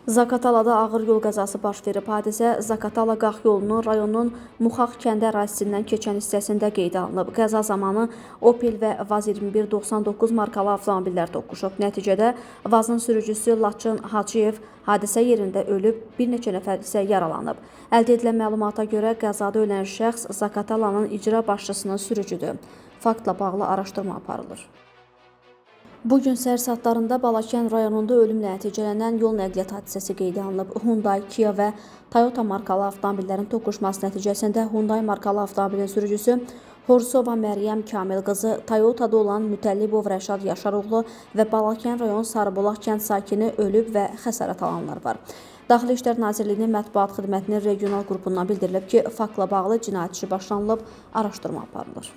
Zaqatalada ağır yol qəzası baş verib. Hadisə Zaqatala-Qax yolunun rayonun Muxax kəndi ərazisindən keçən hissəsində qeydə alınıb. Qəza zamanı Opel və Vaz 2199 markalı avtomobillər toqquşub. Nəticədə Vazın sürücüsü Laçın Hacıyev hadisə yerində ölüb, bir neçə nəfər isə yaralanıb. Əldə edilən məlumata görə qəzada ölən şəxs Zaqatalanın icra başçısının sürücüdür. Faktla bağlı araşdırma aparılır. Bugün səhər saatlarında Balakən rayonunda ölümlə nəticələnən yol nəqliyyat hadisəsi qeydə alınıb. Hyundai, Kia və Toyota markalı avtomobillərin toqquşması nəticəsində Hyundai markalı avtomobilin sürücüsü Horsova Məryəm Kamil qızı, Toyota'da olan Mütəllibov Rəşad Yaşaroğlu və Balakən rayon Sarıbulaq kənd sakini ölüb və xəsarət alanlar var. Daxili İşlər Nazirliyinin mətbuat xidmətinin regional qrupundan bildirilib ki, faktla bağlı cinayət işi başlanılıb, araşdırma aparılır.